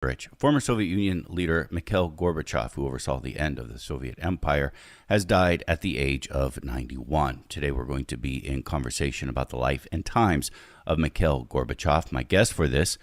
Rich. Former Soviet Union leader Mikhail Gorbachev, who oversaw the end of the Soviet Empire, has died at the age of 91. Today we're going to be in conversation about the life and times of Mikhail Gorbachev. My guest for this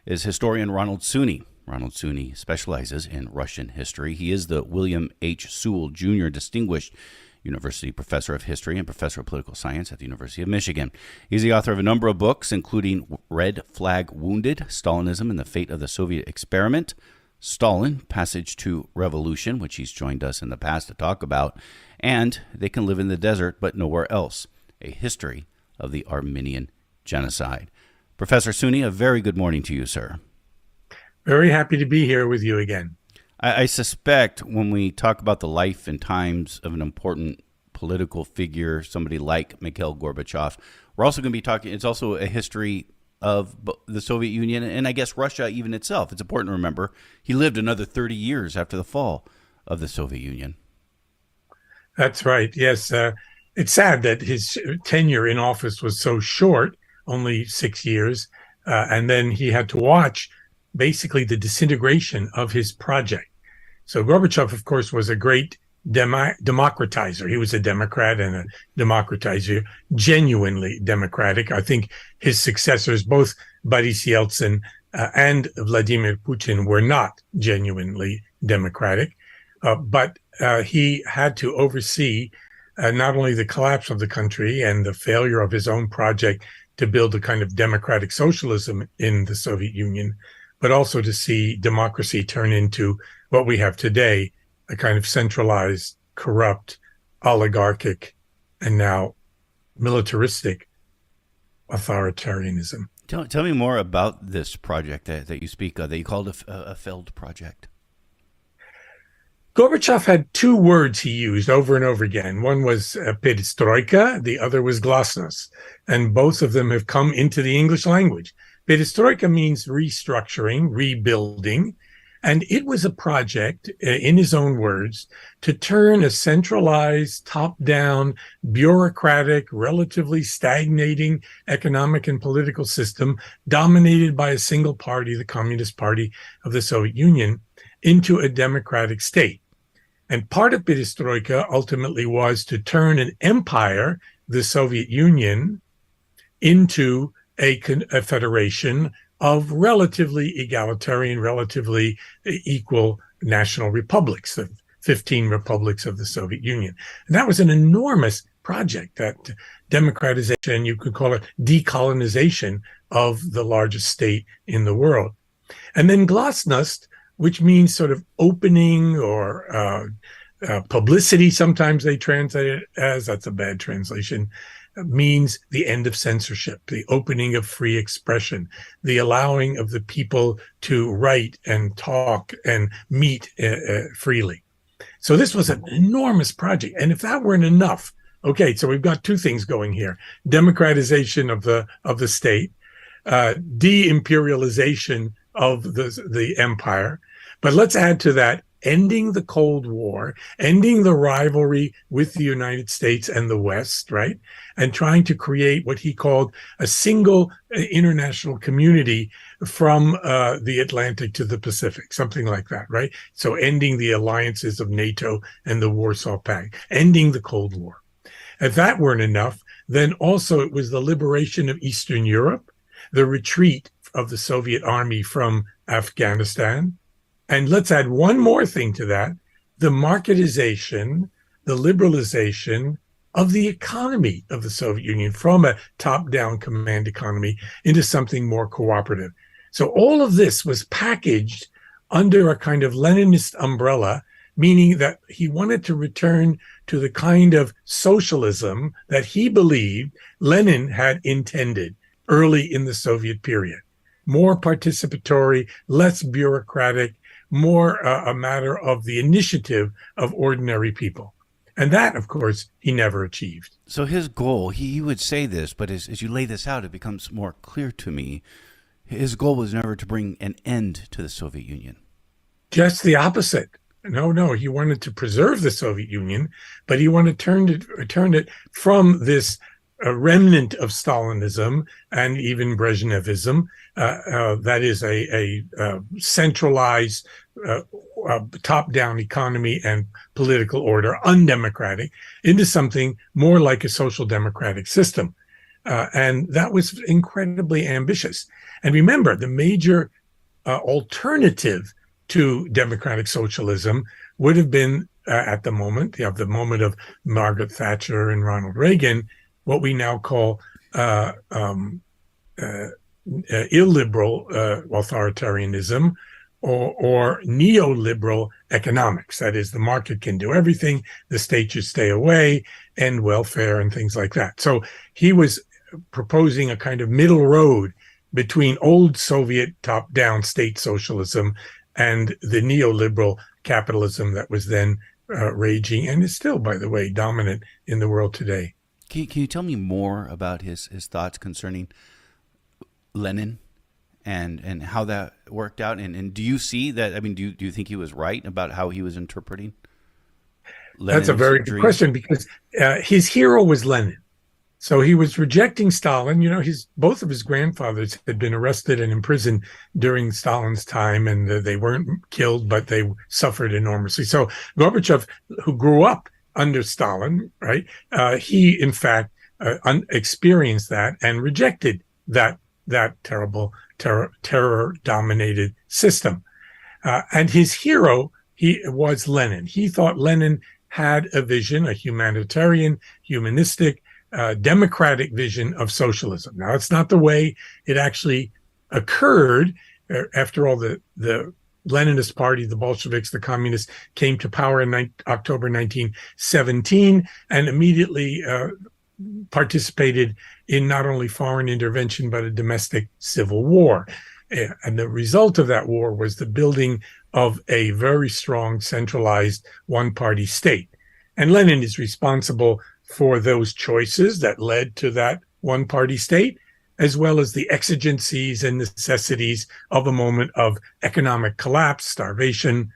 is historian Ronald Suny. Ronald Suny specializes in Russian history. He is the William H. Sewell Jr. Distinguished University Professor of History and Professor of Political Science at the University of Michigan. He's the author of a number of books, including Red Flag Wounded, Stalinism and the Fate of the Soviet Experiment, Stalin, Passage to Revolution, which he's joined us in the past to talk about, and They Can Live in the Desert But Nowhere Else, a history of the Armenian Genocide. Professor Suny, a very good morning to you, sir. Very happy to be here with you again. I suspect when we talk about the life and times of an important political figure, somebody like Mikhail Gorbachev, we're also going to be talking, it's also a history of the Soviet Union and I guess Russia even itself. It's important to remember he lived another 30 years after the fall of the Soviet Union. That's right. Yes. It's sad that his tenure in office was so short, only 6 years, and then he had to watch basically the disintegration of his project. So Gorbachev, of course, was a great democratizer. He was a Democrat and a democratizer, genuinely democratic. I think his successors, both Boris Yeltsin and Vladimir Putin, were not genuinely democratic. But he had to oversee not only the collapse of the country and the failure of his own project to build a kind of democratic socialism in the Soviet Union, but also to see democracy turn into what we have today, a kind of centralized, corrupt, oligarchic, and now militaristic authoritarianism. Tell me more about this project that you speak of, that you called a failed project. Gorbachev had two words he used over and over again. One was perestroika, the other was glasnost, and both of them have come into the English language. Perestroika means restructuring, rebuilding, and it was a project, in his own words, to turn a centralized, top-down, bureaucratic, relatively stagnating economic and political system dominated by a single party, the Communist Party of the Soviet Union, into a democratic state. And part of perestroika ultimately was to turn an empire, the Soviet Union, into a federation of relatively egalitarian, relatively equal national republics, the 15 republics of the Soviet Union. And that was an enormous project, that democratization, you could call it decolonization of the largest state in the world. And then glasnost, which means sort of opening or publicity, sometimes they translate it as, that's a bad translation, means the end of censorship, the opening of free expression, the allowing of the people to write and talk and meet freely. So this was an enormous project. And if that weren't enough, okay, so we've got two things going here: democratization of the state, de-imperialization of the empire. But let's add to that ending the Cold War, ending the rivalry with the United States and the West, right? And trying to create what he called a single international community from the Atlantic to the Pacific, something like that, right? So ending the alliances of NATO and the Warsaw Pact, ending the Cold War. If that weren't enough, then also it was the liberation of Eastern Europe, the retreat of the Soviet army from Afghanistan. And let's add one more thing to that: the marketization, the liberalization of the economy of the Soviet Union from a top-down command economy into something more cooperative. So all of this was packaged under a kind of Leninist umbrella, meaning that he wanted to return to the kind of socialism that he believed Lenin had intended early in the Soviet period. More participatory, less bureaucratic, more a matter of the initiative of ordinary people. And that, of course, he never achieved. So his goal, he would say this, but as you lay this out, it becomes more clear to me. His goal was never to bring an end to the Soviet Union. Just the opposite. No, he wanted to preserve the Soviet Union, but he wanted to turn it from this a remnant of Stalinism and even Brezhnevism. That is a centralized, top-down economy and political order, undemocratic, into something more like a social democratic system. And that was incredibly ambitious. And remember, the major alternative to democratic socialism would have been, at the moment of Margaret Thatcher and Ronald Reagan, what we now call illiberal authoritarianism, or neoliberal economics. That is, the market can do everything, the state should stay away, end welfare and things like that. So he was proposing a kind of middle road between old Soviet top-down state socialism and the neoliberal capitalism that was then raging and is still, by the way, dominant in the world today. Can you tell me more about his thoughts concerning Lenin and how that worked out? And do you see that? I mean, do you think he was right about how he was interpreting Lenin's That's a very good question, because his hero was Lenin. So he was rejecting Stalin. You know, both of his grandfathers had been arrested and imprisoned during Stalin's time, and they weren't killed, but they suffered enormously. So Gorbachev, who grew up under Stalin, right, he in fact experienced that and rejected that terrible terror-dominated system. And his hero, he was Lenin. He thought Lenin had a vision, a humanitarian, humanistic, democratic vision of socialism. Now, it's not the way it actually occurred. After all, the Leninist Party, the Bolsheviks, the communists came to power in October 1917 and immediately participated in not only foreign intervention, but a domestic civil war. And the result of that war was the building of a very strong, centralized one-party state. And Lenin is responsible for those choices that led to that one-party state, as well as the exigencies and necessities of a moment of economic collapse, starvation,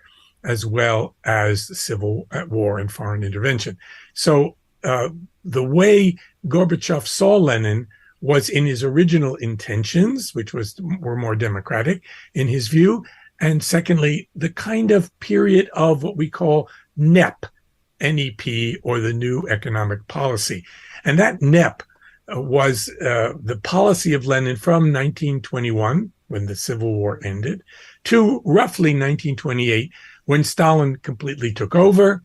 as well as civil war and foreign intervention. So the way Gorbachev saw Lenin was in his original intentions, which were more democratic in his view, and secondly, the kind of period of what we call NEP, NEP, or the New Economic Policy. And that NEP was the policy of Lenin from 1921, when the Civil War ended, to roughly 1928, when Stalin completely took over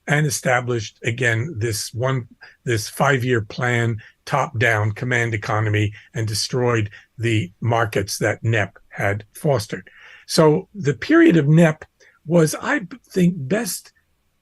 and established, again, this 5-year plan, top-down command economy, and destroyed the markets that NEP had fostered. So the period of NEP was, I think, best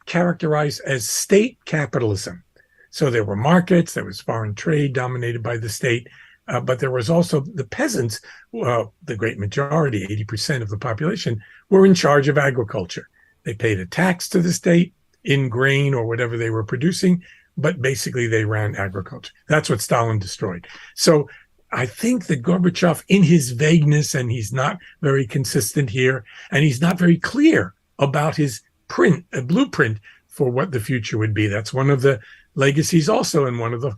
characterized as state capitalism. So there were markets, there was foreign trade dominated by the state, but there was also the peasants, the great majority, 80% of the population, were in charge of agriculture. They paid a tax to the state in grain or whatever they were producing, but basically they ran agriculture. That's what Stalin destroyed. So I think that Gorbachev, in his vagueness, and he's not very consistent here, and he's not very clear about his blueprint for what the future would be. That's one of the legacies also, and one of the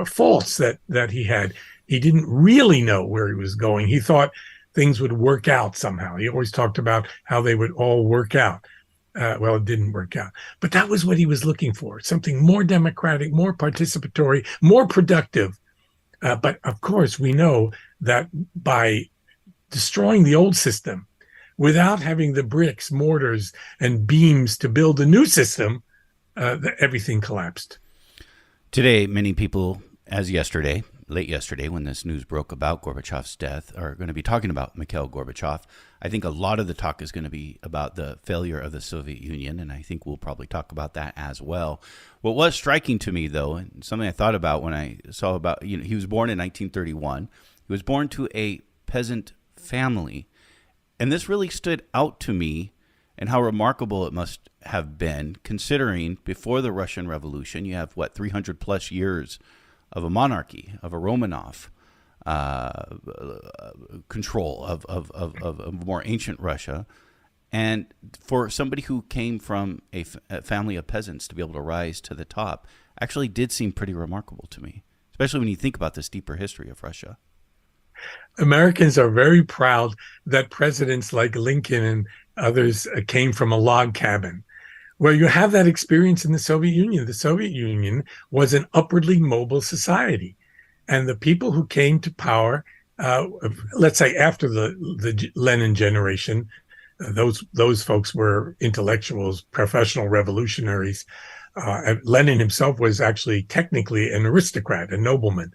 faults that he had. He didn't really know where he was going. He thought things would work out somehow. He always talked about how they would all work out. Well, it didn't work out. But that was what he was looking for, something more democratic, more participatory, more productive. But of course, we know that by destroying the old system, without having the bricks, mortars, and beams to build a new system, everything collapsed. Today, many people, late yesterday, when this news broke about Gorbachev's death, are going to be talking about Mikhail Gorbachev. I think a lot of the talk is going to be about the failure of the Soviet Union, and I think we'll probably talk about that as well. What was striking to me, though, and something I thought about when I saw about, he was born in 1931. He was born to a peasant family, and this really stood out to me, and how remarkable it must have been, considering before the Russian Revolution, you have, 300 plus years of a monarchy, of a Romanov control of more ancient Russia. And for somebody who came from a family of peasants to be able to rise to the top actually did seem pretty remarkable to me. especially when you think about this deeper history of Russia. Americans are very proud that presidents like Lincoln and others came from a log cabin. Well, you have that experience in the Soviet Union. The Soviet Union was an upwardly mobile society. And the people who came to power, let's say after the Lenin generation, those folks were intellectuals, professional revolutionaries. Lenin himself was actually technically an aristocrat, a nobleman.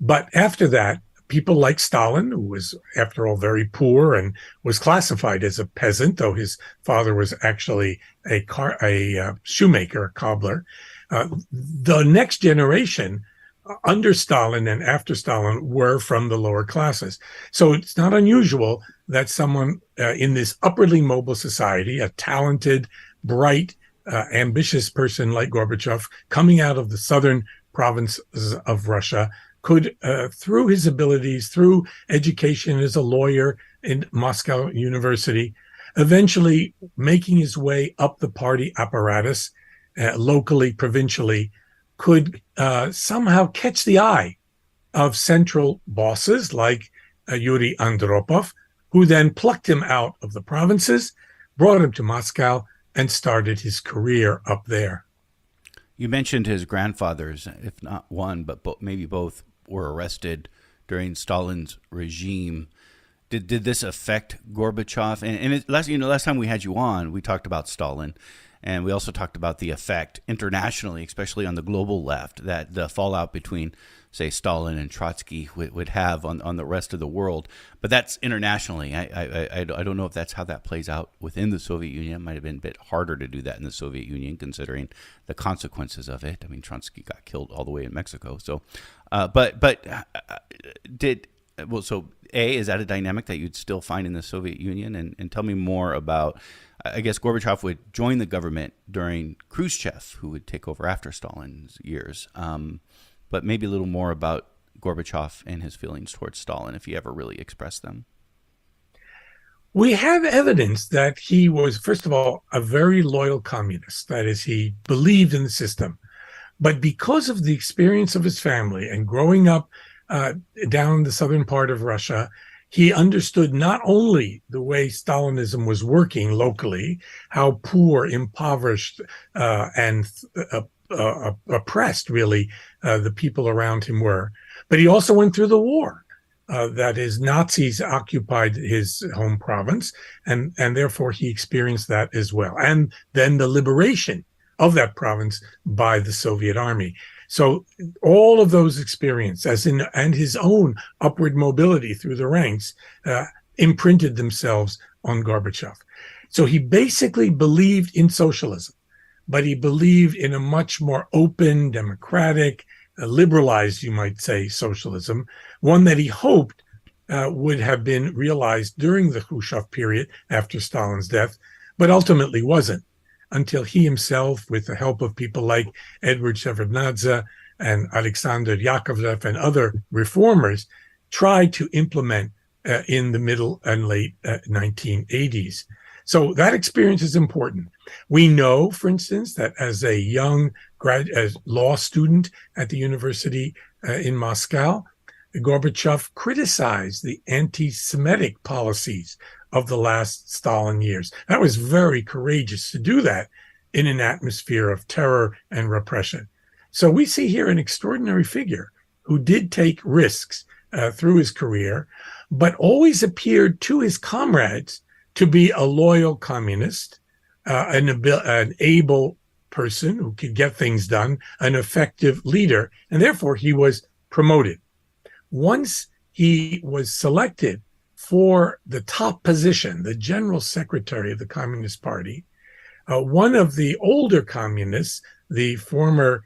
But after that, people like Stalin, who was, after all, very poor and was classified as a peasant, though his father was actually a shoemaker, a cobbler. The next generation, under Stalin and after Stalin, were from the lower classes. So it's not unusual that someone in this upwardly mobile society, a talented, bright, ambitious person like Gorbachev, coming out of the southern provinces of Russia, could, through his abilities, through education as a lawyer in Moscow University, eventually making his way up the party apparatus, locally, provincially, could somehow catch the eye of central bosses like Yuri Andropov, who then plucked him out of the provinces, brought him to Moscow, and started his career up there. You mentioned his grandfathers, if not one, but maybe both, were arrested during Stalin's regime. Did this affect Gorbachev? And last time we had you on, we talked about Stalin, and we also talked about the effect internationally, especially on the global left, that the fallout between, say, Stalin and Trotsky would have on the rest of the world. But that's internationally. I don't know if that's how that plays out within the Soviet Union. It might have been a bit harder to do that in the Soviet Union, considering the consequences of it. I mean, Trotsky got killed all the way in Mexico. So, so is that a dynamic that you'd still find in the Soviet Union? And tell me more about, I guess Gorbachev would join the government during Khrushchev, who would take over after Stalin's years. But maybe a little more about Gorbachev and his feelings towards Stalin, if he ever really expressed them. We have evidence that he was, first of all, a very loyal communist. That is, he believed in the system. But because of the experience of his family and growing up down the southern part of Russia, he understood not only the way Stalinism was working locally, how poor, impoverished, and oppressed, really, the people around him were, but he also went through the war. That is, Nazis occupied his home province, and therefore he experienced that as well. And then the liberation of that province by the Soviet army. So all of those experiences, and his own upward mobility through the ranks, imprinted themselves on Gorbachev. So he basically believed in socialism, but he believed in a much more open, democratic, liberalized, you might say, socialism, one that he hoped would have been realized during the Khrushchev period after Stalin's death, but ultimately wasn't, until he himself, with the help of people like Edward Shevardnadze and Alexander Yakovlev and other reformers, tried to implement in the middle and late 1980s. So that experience is important. We know, for instance, that as a young law student at the university in Moscow, Gorbachev criticized the anti-Semitic policies of the last Stalin years. That was very courageous to do that in an atmosphere of terror and repression. So we see here an extraordinary figure who did take risks through his career, but always appeared to his comrades to be a loyal communist, an able person who could get things done, an effective leader, and therefore he was promoted. Once he was selected for the top position, the general secretary of the Communist Party, one of the older communists, the former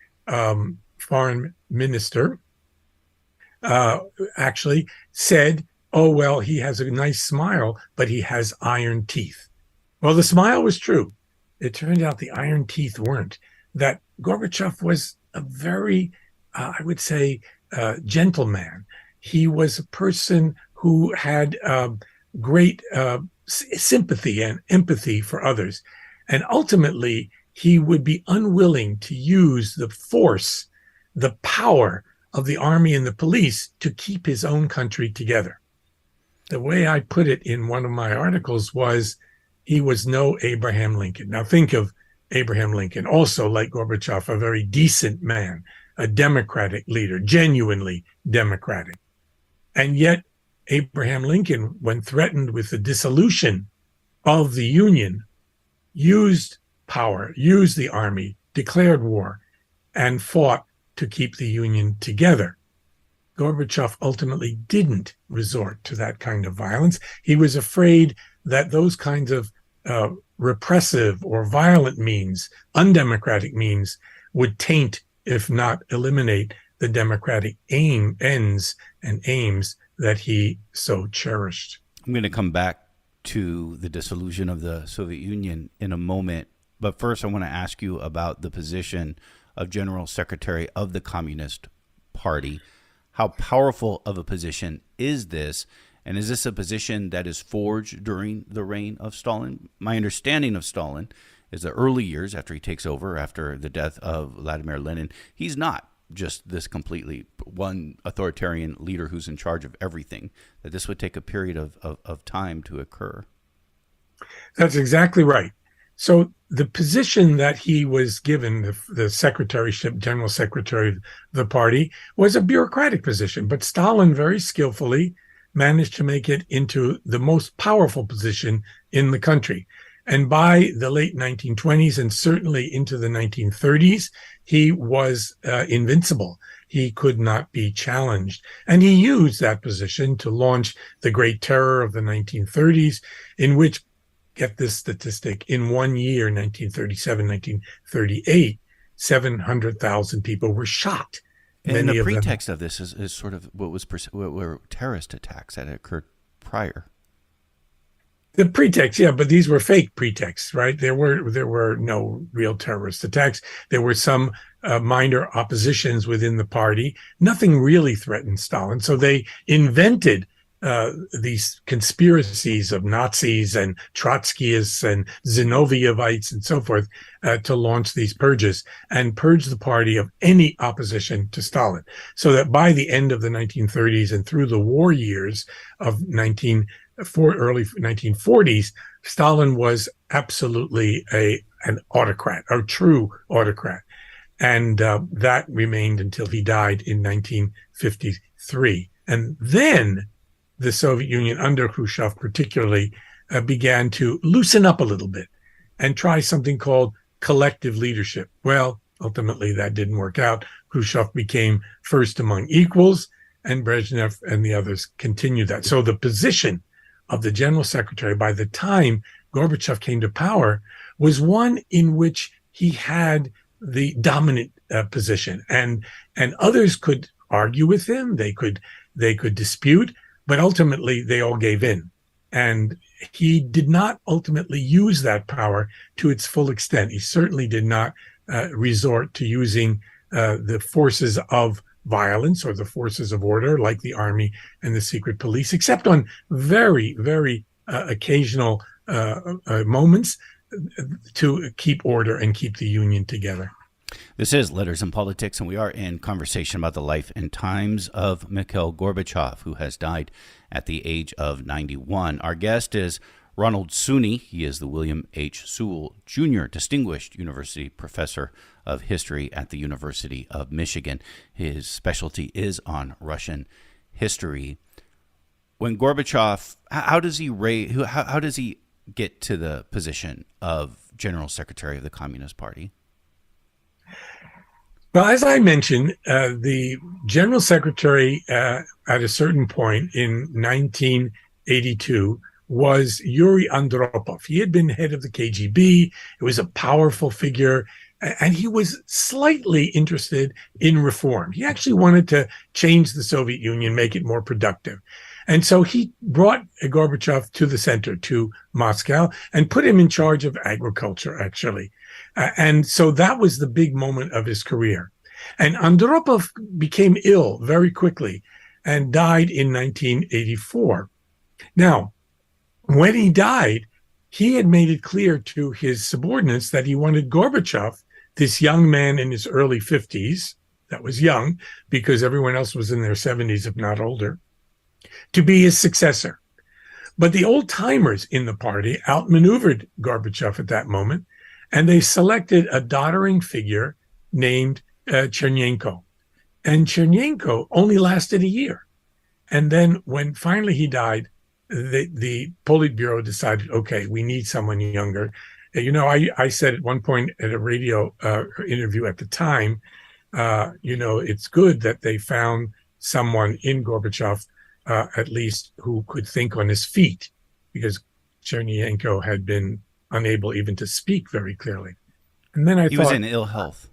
foreign minister, actually said, "Oh, well, he has a nice smile, but he has iron teeth." Well, the smile was true. It turned out the iron teeth weren't. That Gorbachev was a very, I would say, gentle man. He was a person who had great sympathy and empathy for others. And ultimately, he would be unwilling to use the force, the power of the army and the police to keep his own country together. The way I put it in one of my articles was he was no Abraham Lincoln. Now think of Abraham Lincoln, also like Gorbachev, a very decent man, a democratic leader, genuinely democratic. And yet Abraham Lincoln, when threatened with the dissolution of the Union, used power, used the army, declared war, and fought to keep the Union together. Gorbachev ultimately didn't resort to that kind of violence. He was afraid that those kinds of repressive or violent means, undemocratic means, would taint, if not eliminate, the democratic ends and aims that he so cherished. I'm going to come back to the dissolution of the Soviet Union in a moment. But first, I want to ask you about the position of General Secretary of the Communist Party. How powerful of a position is this? And is this a position that is forged during the reign of Stalin? My understanding of Stalin is the early years after he takes over, after the death of Vladimir Lenin, he's not just this completely one authoritarian leader who's in charge of everything, that this would take a period of time to occur. That's exactly right. So the position that he was given, the secretaryship, general secretary of the party, was a bureaucratic position. But Stalin very skillfully managed to make it into the most powerful position in the country. And by the late 1920s and certainly into the 1930s, he was invincible. He could not be challenged. And he used that position to launch the Great Terror of the 1930s, in which, get this statistic, in 1 year, 1937, 1938, 700,000 people were shot. And the pretext of this is sort of what were terrorist attacks that had occurred prior. The pretext, yeah, but these were fake pretexts, right? There were no real terrorist attacks. There were some minor oppositions within the party. Nothing really threatened Stalin. So they invented these conspiracies of Nazis and Trotskyists and Zinovievites and so forth to launch these purges and purge the party of any opposition to Stalin. So that by the end of the 1930s and through the war years of early 1940s, Stalin was absolutely an autocrat, a true autocrat. And that remained until he died in 1953. And then the Soviet Union, under Khrushchev particularly, began to loosen up a little bit and try something called collective leadership. Well, ultimately that didn't work out. Khrushchev became first among equals, and Brezhnev and the others continued that. So the position of the general secretary, by the time Gorbachev came to power, was one in which he had the dominant position, and others could argue with him. They could dispute, but ultimately they all gave in. And he did not ultimately use that power to its full extent. He certainly did not resort to using the forces of violence or the forces of order like the army and the secret police, except on very, very occasional moments to keep order and keep the Union together. This is Letters and Politics, and we are in conversation about the life and times of Mikhail Gorbachev, who has died at the age of 91. Our guest is Ronald Suny. He is the William H. Sewell Jr. Distinguished University Professor of History at the University of Michigan. His specialty is on Russian history. When Gorbachev, how does he get to the position of General Secretary of the Communist Party? Well, as I mentioned, the General Secretary at a certain point in 1982 was Yuri Andropov. He had been head of the KGB. It was a powerful figure, and he was slightly interested in reform. He actually wanted to change the Soviet Union, make it more productive. And so he brought Gorbachev to the center, to Moscow, and put him in charge of agriculture, actually. And so that was the big moment of his career. And Andropov became ill very quickly and died in 1984. Now, when he died, he had made it clear to his subordinates that he wanted Gorbachev, this young man in his early 50s, that was young because everyone else was in their 70s, if not older, to be his successor. But the old timers in the party outmaneuvered Gorbachev at that moment, and they selected a doddering figure named Chernenko. And Chernenko only lasted a year. And then when finally he died, the Politburo decided, okay, we need someone younger. I said at one point at a radio interview at the time, it's good that they found someone in Gorbachev, at least, who could think on his feet, because Chernenko had been unable even to speak very clearly. And then he was in ill health.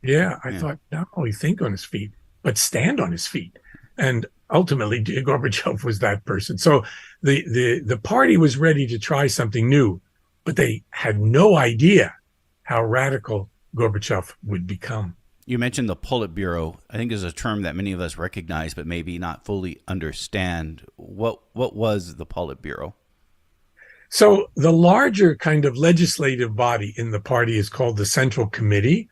Yeah, I thought not only think on his feet, but stand on his feet. And ultimately, Gorbachev was that person. So the party was ready to try something new, but they had no idea how radical Gorbachev would become. You mentioned the Politburo. I think is a term that many of us recognize, but maybe not fully understand. What was the Politburo? So the larger kind of legislative body in the party is called the Central Committee.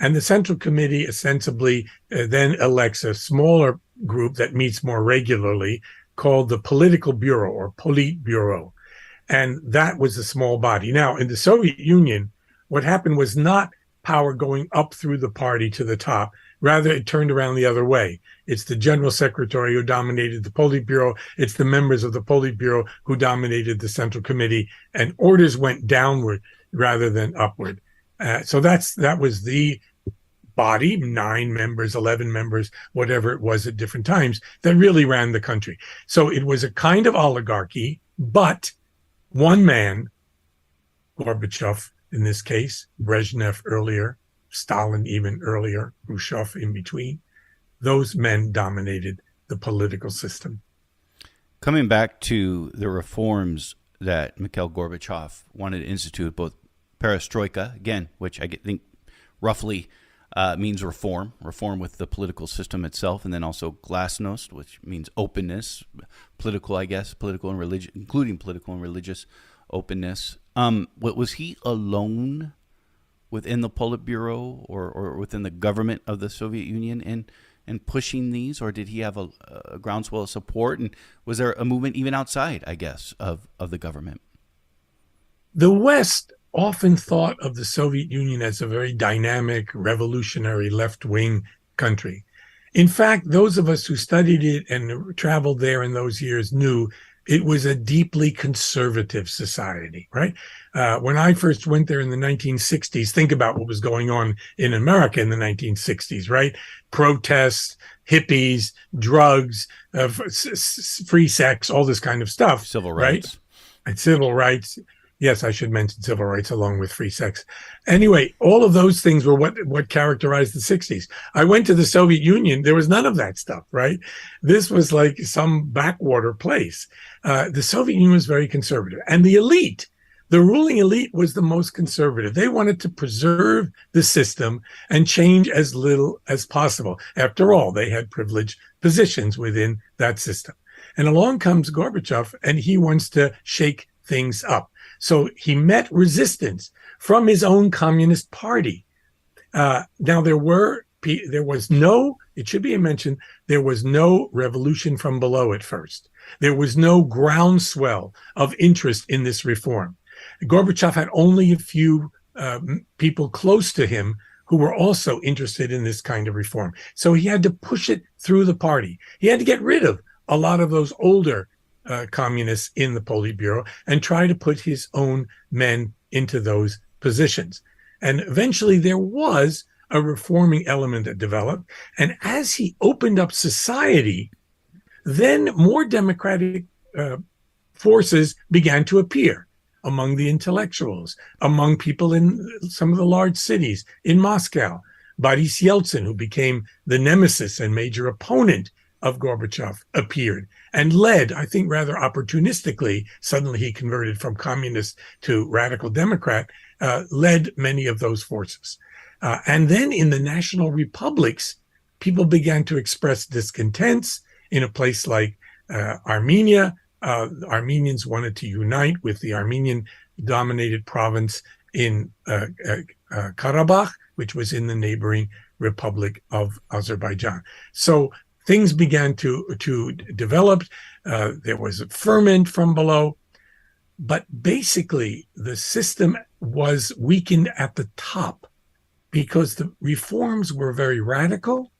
And the Central Committee ostensibly then elects a smaller group that meets more regularly called the Political Bureau or Politburo. And that was a small body. Now, in the Soviet Union, what happened was not power going up through the party to the top. Rather, it turned around the other way. It's the general secretary who dominated the Politburo. It's the members of the Politburo who dominated the Central Committee, and orders went downward rather than upward. So that was the body, 9 members, 11 members, whatever it was at different times, that really ran the country. So it was a kind of oligarchy, but one man, Gorbachev in this case, Brezhnev earlier, Stalin even earlier, Khrushchev in between, those men dominated the political system. Coming back to the reforms that Mikhail Gorbachev wanted to institute, both perestroika, again, which I think roughly means reform with the political system itself, and then also glasnost, which means openness, political and religious, including political and religious openness. Was he alone within the Politburo or within the government of the Soviet Union in pushing these, or did he have a groundswell of support? And was there a movement even outside, I guess, of the government? The West often thought of the Soviet Union as a very dynamic, revolutionary, left-wing country. In fact, those of us who studied it and traveled there in those years knew it was a deeply conservative society, right? When I first went there in the 1960s, think about what was going on in America in the 1960s, right? Protests, hippies, drugs, free sex, all this kind of stuff. Civil rights. Right? And civil rights. Yes, I should mention civil rights along with free sex. Anyway, all of those things were what characterized the 60s. I went to the Soviet Union. There was none of that stuff, right? This was like some backwater place. The Soviet Union was very conservative. And the elite, the ruling elite, was the most conservative. They wanted to preserve the system and change as little as possible. After all, they had privileged positions within that system. And along comes Gorbachev, and he wants to shake things up. So he met resistance from his own Communist Party. Now, it should be mentioned, there was no revolution from below at first. There was no groundswell of interest in this reform. Gorbachev had only a few people close to him who were also interested in this kind of reform. So he had to push it through the party. He had to get rid of a lot of those older communists in the Politburo and try to put his own men into those positions. And eventually there was a reforming element that developed. And as he opened up society, then more democratic forces began to appear among the intellectuals, among people in some of the large cities, in Moscow. Boris Yeltsin, who became the nemesis and major opponent of Gorbachev, appeared and led, I think rather opportunistically, suddenly he converted from communist to radical Democrat, led many of those forces. And then in the national republics, people began to express discontents. In a place like Armenia, Armenians wanted to unite with the Armenian-dominated province in Karabakh, which was in the neighboring Republic of Azerbaijan. So things began to develop. There was a ferment from below. But basically, the system was weakened at the top because the reforms were very radical.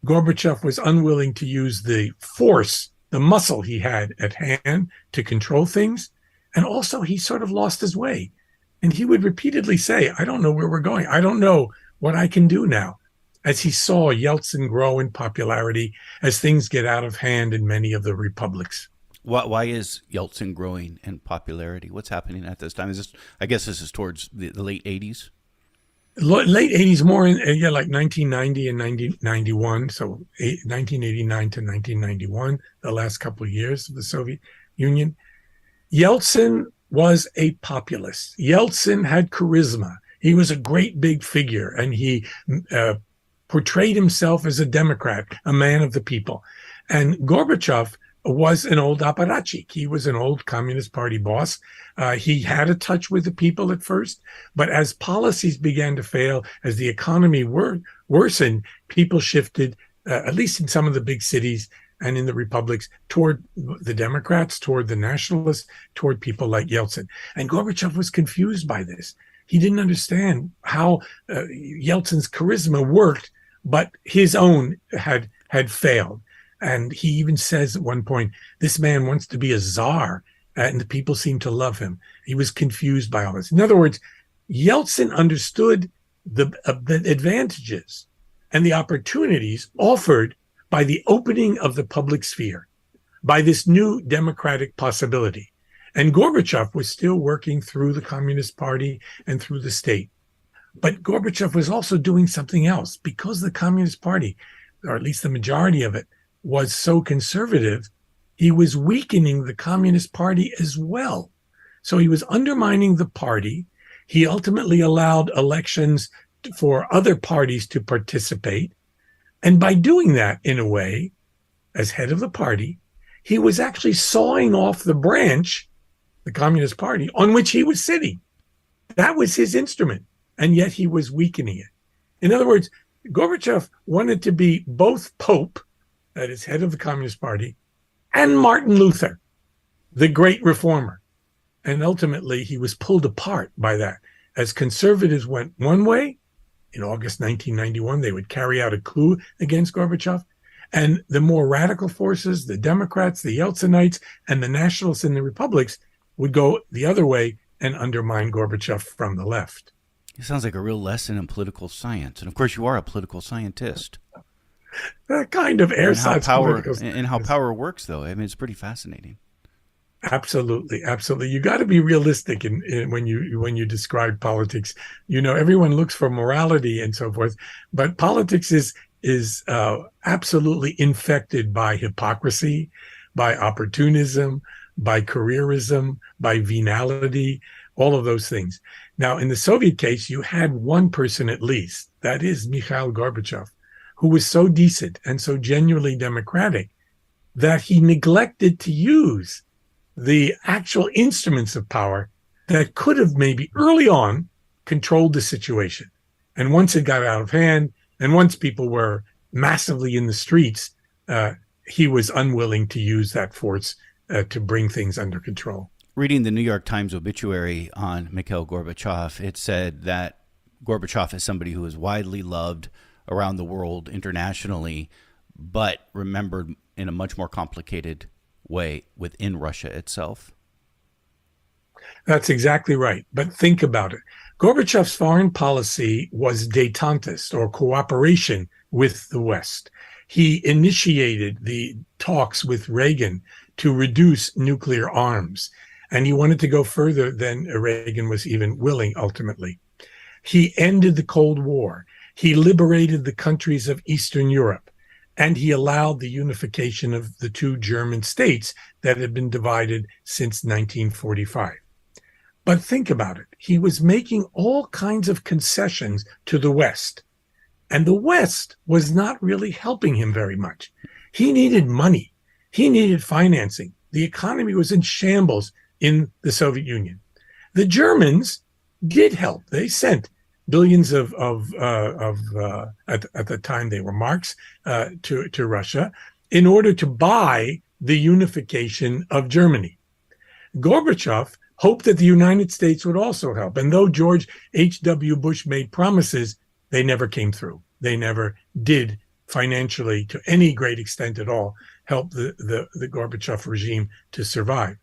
Gorbachev was unwilling to use the force, the muscle he had at hand to control things. And also, he sort of lost his way. And he would repeatedly say, I don't know where we're going. I don't know what I can do now. As he saw Yeltsin grow in popularity, as things get out of hand in many of the republics. Why is Yeltsin growing in popularity? What's happening at this time? I guess this is towards the late 80s? Late 80s, more in, like 1990 and 1991. So 1989 to 1991, the last couple of years of the Soviet Union. Yeltsin was a populist. Yeltsin had charisma. He was a great big figure, and he portrayed himself as a Democrat, a man of the people. And Gorbachev was an old apparatchik. He was an old Communist Party boss. He had a touch with the people at first, but as policies began to fail, as the economy worsened, people shifted, at least in some of the big cities and in the republics, toward the Democrats, toward the nationalists, toward people like Yeltsin. And Gorbachev was confused by this. He didn't understand how Yeltsin's charisma worked, but his own had failed. And he even says at one point, this man wants to be a czar, and the people seem to love him. He was confused by all this. In other words, Yeltsin understood the advantages and the opportunities offered by the opening of the public sphere, by this new democratic possibility. And Gorbachev was still working through the Communist Party and through the state. But Gorbachev was also doing something else. Because the Communist Party, or at least the majority of it, was so conservative, he was weakening the Communist Party as well. So he was undermining the party. He ultimately allowed elections for other parties to participate. And by doing that, in a way, as head of the party, he was actually sawing off the branch, the Communist Party, on which he was sitting. That was his instrument. And yet he was weakening it. In other words, Gorbachev wanted to be both Pope, that is head of the Communist Party, and Martin Luther, the great reformer. And ultimately, he was pulled apart by that. As conservatives went one way, in August 1991, they would carry out a coup against Gorbachev. And the more radical forces, the Democrats, the Yeltsinites, and the nationalists in the republics would go the other way and undermine Gorbachev from the left. It sounds like a real lesson in political science. And of course, you are a political scientist. That kind of ersatz political science. And how power works, though. I mean, it's pretty fascinating. Absolutely, absolutely. You got to be realistic in when you describe politics. You know, everyone looks for morality and so forth, but politics is absolutely infected by hypocrisy, by opportunism, by careerism, by venality, all of those things. Now, in the Soviet case, you had one person at least, that is Mikhail Gorbachev, who was so decent and so genuinely democratic that he neglected to use the actual instruments of power that could have maybe early on controlled the situation. And once it got out of hand, and once people were massively in the streets, he was unwilling to use that force to bring things under control. Reading the New York Times obituary on Mikhail Gorbachev, it said that Gorbachev is somebody who is widely loved around the world internationally, but remembered in a much more complicated way within Russia itself. That's exactly right. But think about it. Gorbachev's foreign policy was détentiste, or cooperation with the West. He initiated the talks with Reagan to reduce nuclear arms, and he wanted to go further than Reagan was even willing ultimately. He ended the Cold War. He liberated the countries of Eastern Europe, and he allowed the unification of the two German states that had been divided since 1945. But think about it. He was making all kinds of concessions to the West, and the West was not really helping him very much. He needed money. He needed financing. The economy was in shambles in the Soviet Union. The Germans did help. They sent billions at the time they were marks to Russia in order to buy the unification of Germany. Gorbachev hoped that the United States would also help. And though George H.W. Bush made promises, they never came through. They never did financially, to any great extent at all, help the Gorbachev regime to survive.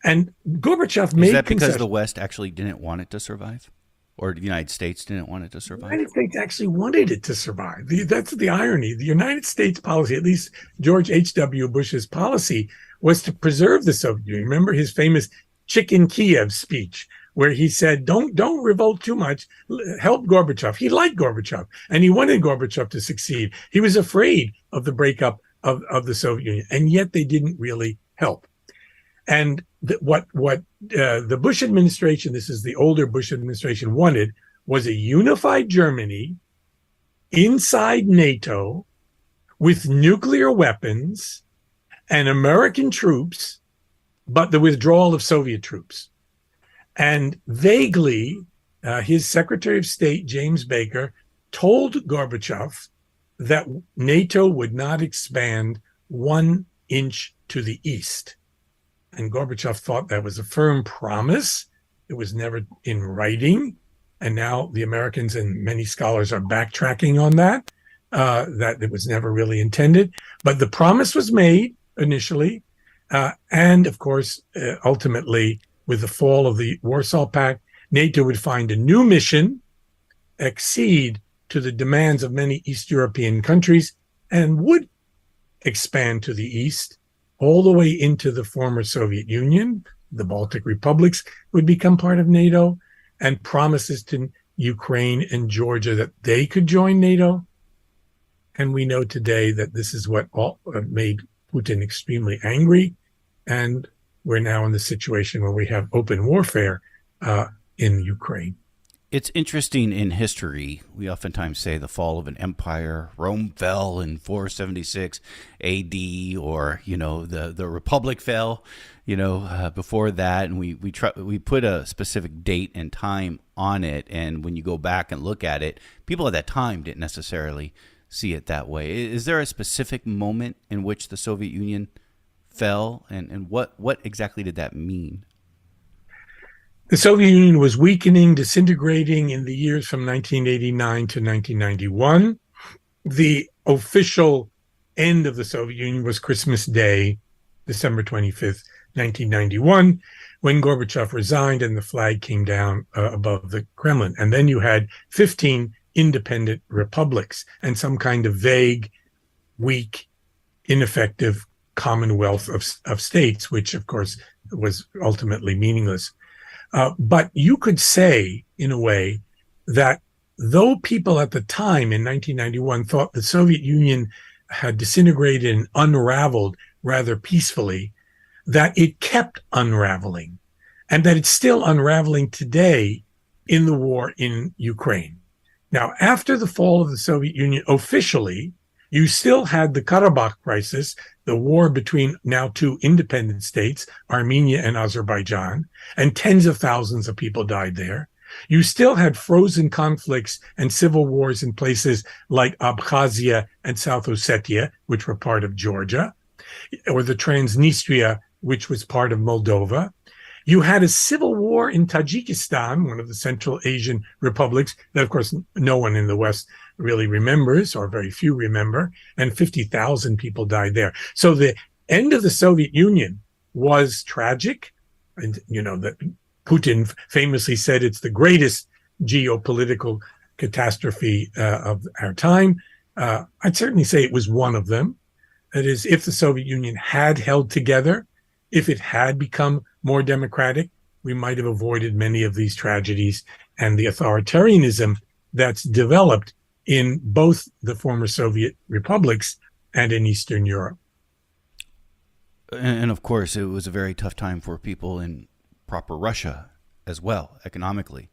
And Gorbachev made concessions. Is that because the West actually didn't want it to survive? Or the United States didn't want it to survive? The United States actually wanted it to survive. That's the irony. The United States policy, at least George H.W. Bush's policy, was to preserve the Soviet Union. Remember his famous Chicken Kiev speech, where he said, don't revolt too much, help Gorbachev. He liked Gorbachev, and he wanted Gorbachev to succeed. He was afraid of the breakup of the Soviet Union, and yet they didn't really help. And what the Bush administration, this is the older Bush administration, wanted was a unified Germany inside NATO with nuclear weapons and American troops, but the withdrawal of Soviet troops. And vaguely, his Secretary of State, James Baker, told Gorbachev that NATO would not expand 1 inch to the east. And Gorbachev thought that was a firm promise. It was never in writing. And now the Americans and many scholars are backtracking on that, that it was never really intended. But the promise was made initially. And of course, ultimately, with the fall of the Warsaw Pact, NATO would find a new mission, accede to the demands of many East European countries, and would expand to the east, all the way into the former Soviet Union. The Baltic republics would become part of NATO, and promises to Ukraine and Georgia that they could join NATO. And we know today that this is what made Putin extremely angry. And we're now in the situation where we have open warfare in Ukraine. It's interesting in history. We oftentimes say the fall of an empire. Rome fell in 476 AD, or the Republic fell, before that, and we put a specific date and time on it. And when you go back and look at it, people at that time didn't necessarily see it that way. Is there a specific moment in which the Soviet Union fell, and what exactly did that mean? The Soviet Union was weakening, disintegrating in the years from 1989 to 1991. The official end of the Soviet Union was Christmas Day, December 25th, 1991, when Gorbachev resigned and the flag came down above the Kremlin. And then you had 15 independent republics and some kind of vague, weak, ineffective commonwealth of states, which, of course, was ultimately meaningless. But you could say, in a way, that though people at the time in 1991 thought the Soviet Union had disintegrated and unraveled rather peacefully, that it kept unraveling, and that it's still unraveling today in the war in Ukraine. Now, after the fall of the Soviet Union officially, you still had the Karabakh crisis, the war between now two independent states, Armenia and Azerbaijan, and tens of thousands of people died there. You still had frozen conflicts and civil wars in places like Abkhazia and South Ossetia, which were part of Georgia, or the Transnistria, which was part of Moldova. You had a civil war in Tajikistan, one of the Central Asian republics that, of course, no one in the West really remembers, or very few remember, and 50,000 people died there. So the end of the Soviet Union was tragic. And, that Putin famously said it's the greatest geopolitical catastrophe of our time. I'd certainly say it was one of them. That is, if the Soviet Union had held together, if it had become more democratic, we might have avoided many of these tragedies and the authoritarianism that's developed in both the former Soviet republics and in Eastern Europe. And of course, it was a very tough time for people in proper Russia as well, economically,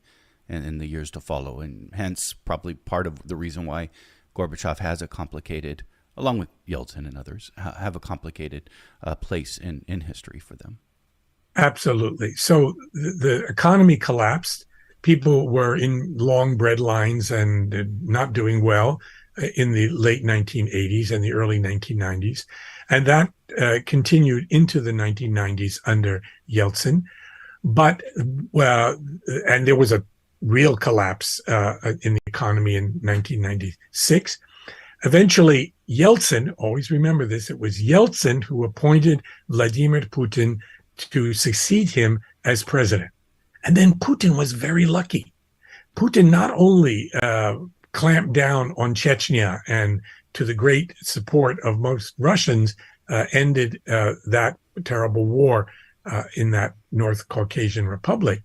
and in the years to follow. And hence, probably part of the reason why Gorbachev has a complicated, along with Yeltsin and others, have a complicated place in history for them. Absolutely. So the economy collapsed. people were in long breadlines and not doing well in the late 1980s and the early 1990s. And that continued into the 1990s under Yeltsin. But, and there was a real collapse in the economy in 1996. Eventually, Yeltsin, always remember this, it was Yeltsin who appointed Vladimir Putin to succeed him as president. And then Putin was very lucky. Putin not only clamped down on Chechnya and, to the great support of most Russians, ended that terrible war in that North Caucasian republic,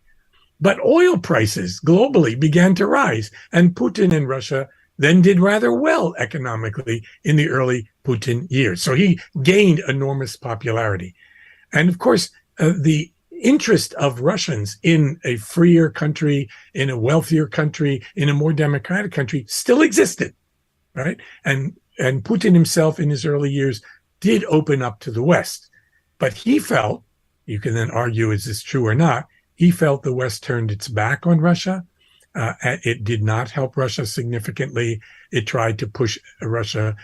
but oil prices globally began to rise. And Putin and Russia then did rather well economically in the early Putin years. So he gained enormous popularity. And of course, the interest of Russians in a freer country, in a wealthier country, in a more democratic country still existed, right? And Putin himself in his early years did open up to the West. But he felt, you can then argue, is this true or not, he felt the West turned its back on Russia. It did not help Russia significantly. It tried to push Russia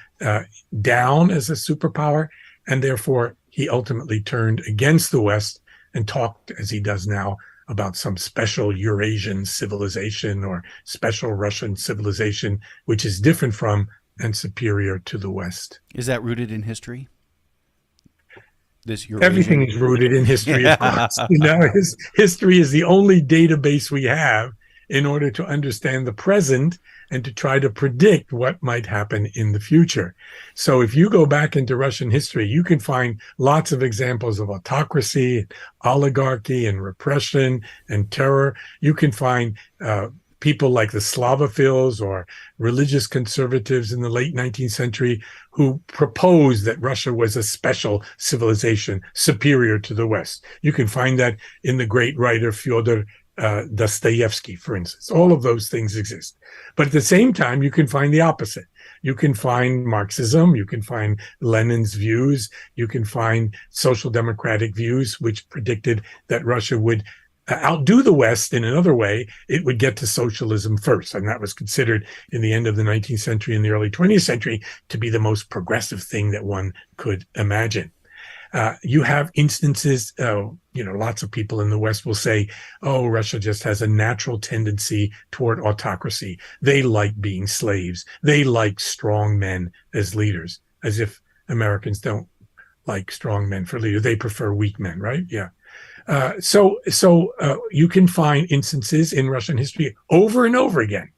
down as a superpower, and therefore he ultimately turned against the West and talked, as he does now, about some special Eurasian civilization or special Russian civilization, which is different from and superior to the West. Is that rooted in history? Everything is rooted in history, of course. History is the only database we have in order to understand the present and to try to predict what might happen in the future. So if you go back into Russian history, you can find lots of examples of autocracy, oligarchy, and repression and terror. You can find people like the Slavophiles or religious conservatives in the late 19th century who proposed that Russia was a special civilization superior to the West. You can find that in the great writer Fyodor Dostoevsky, for instance. All of those things exist. But at the same time, you can find the opposite. You can find Marxism, you can find Lenin's views, you can find social democratic views, which predicted that Russia would outdo the West in another way. It would get to socialism first. And that was considered in the end of the 19th century and the early 20th century to be the most progressive thing that one could imagine. You have instances, lots of people in the West will say, oh, Russia just has a natural tendency toward autocracy. They like being slaves. They like strong men as leaders, as if Americans don't like strong men for leaders. They prefer weak men, right? Yeah. So you can find instances in Russian history over and over again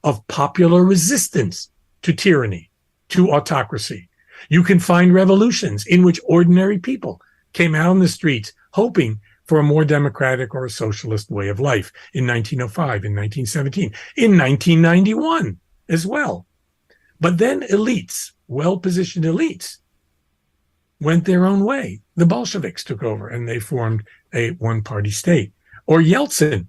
of popular resistance to tyranny, to autocracy. You can find revolutions in which ordinary people came out on the streets hoping for a more democratic or a socialist way of life in 1905, in 1917, in 1991 as well. But then elites, well-positioned elites, went their own way. The Bolsheviks took over and they formed a one-party state. Or Yeltsin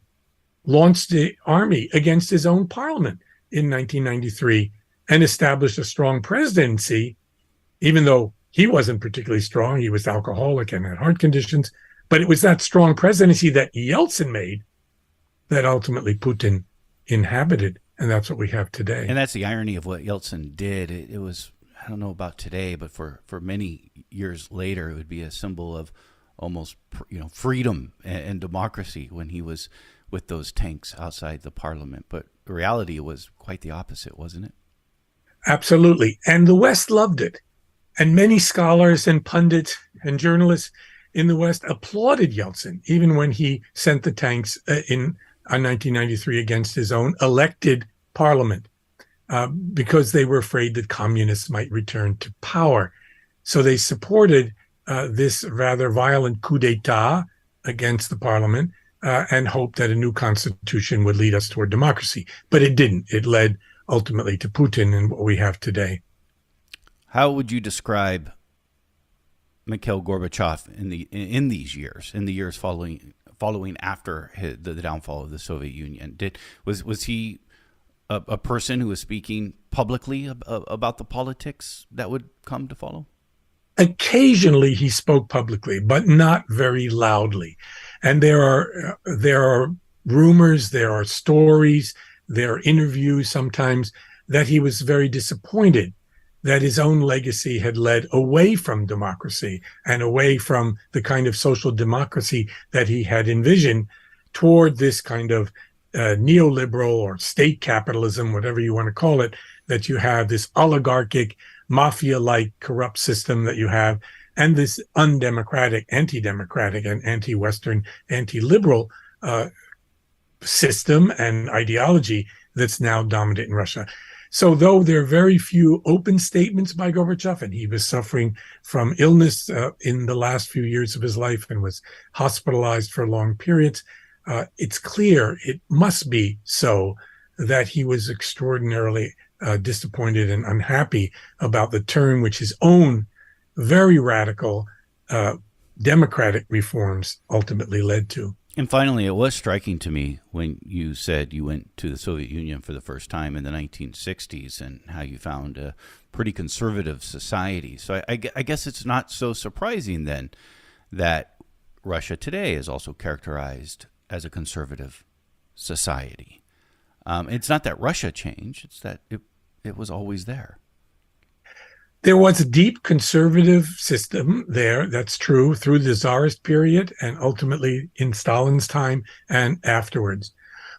launched the army against his own parliament in 1993 and established a strong presidency, even though he wasn't particularly strong. He was alcoholic and had heart conditions. But it was that strong presidency that Yeltsin made that ultimately Putin inhabited. And that's what we have today. And that's the irony of what Yeltsin did. It was, I don't know about today, but for many years later, it would be a symbol of almost, freedom and democracy when he was with those tanks outside the parliament. But the reality was quite the opposite, wasn't it? Absolutely. And the West loved it. And many scholars and pundits and journalists in the West applauded Yeltsin, even when he sent the tanks on 1993 against his own elected parliament, because they were afraid that communists might return to power. So they supported this rather violent coup d'etat against the parliament and hoped that a new constitution would lead us toward democracy. But it didn't. It led ultimately to Putin and what we have today. How would you describe Mikhail Gorbachev in these years, in the years following after the downfall of the Soviet Union? Was he a person who was speaking publicly about the politics that would come to follow? Occasionally he spoke publicly, but not very loudly. And there are rumors, there are stories, there are interviews sometimes that he was very disappointed that his own legacy had led away from democracy and away from the kind of social democracy that he had envisioned toward this kind of neoliberal or state capitalism, whatever you want to call it, that you have this oligarchic, mafia-like corrupt system that you have, and this undemocratic, anti-democratic, and anti-Western, anti-liberal system and ideology that's now dominant in Russia. So though there are very few open statements by Gorbachev, and he was suffering from illness in the last few years of his life and was hospitalized for long periods, it's clear, it must be so, that he was extraordinarily disappointed and unhappy about the turn which his own very radical democratic reforms ultimately led to. And finally, it was striking to me when you said you went to the Soviet Union for the first time in the 1960s and how you found a pretty conservative society. So I guess it's not so surprising then that Russia today is also characterized as a conservative society. It's not that Russia changed, it's that it was always there. There was a deep conservative system there, that's true, through the Tsarist period and ultimately in Stalin's time and afterwards.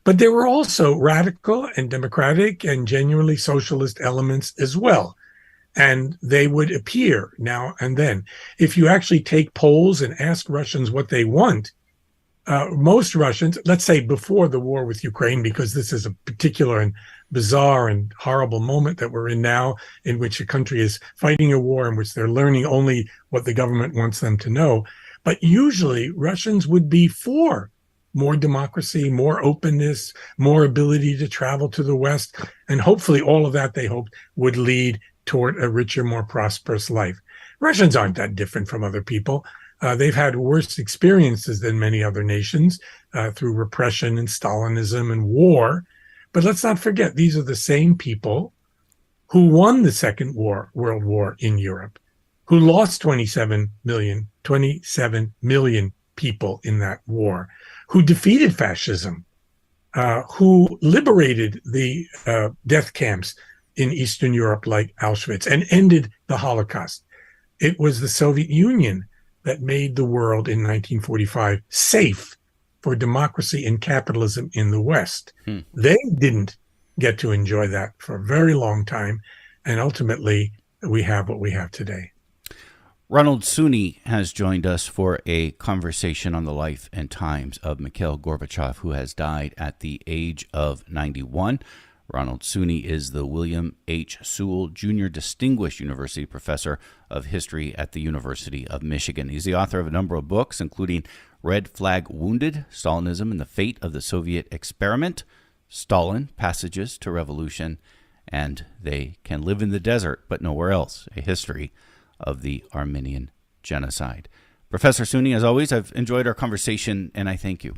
But there were also radical and democratic and genuinely socialist elements as well. And they would appear now and then. If you actually take polls and ask Russians what they want, most Russians, let's say before the war with Ukraine, because this is a particular and bizarre and horrible moment that we're in now, in which a country is fighting a war in which they're learning only what the government wants them to know. But usually Russians would be for more democracy, more openness, more ability to travel to the West. And hopefully all of that, they hoped, would lead toward a richer, more prosperous life. Russians aren't that different from other people. They've had worse experiences than many other nations through repression and Stalinism and war. But let's not forget, these are the same people who won the Second World War in Europe, who lost 27 million people in that war, who defeated fascism, who liberated the death camps in Eastern Europe like Auschwitz and ended the Holocaust. It was the Soviet Union that made the world in 1945 safe for democracy and capitalism in the West. They didn't get to enjoy that for a very long time, and ultimately we have what we have today. Ronald Suny has joined us for a conversation on the life and times of Mikhail Gorbachev, who has died at the age of 91. Ronald Suny is the William H. Sewell Jr. Distinguished University Professor of History at the University of Michigan. He's the author of a number of books, including Red Flag Wounded, Stalinism and the Fate of the Soviet Experiment, Stalin, Passages to Revolution, and They Can Live in the Desert But Nowhere Else, a history of the Armenian Genocide. Professor Suny, as always, I've enjoyed our conversation, and I thank you.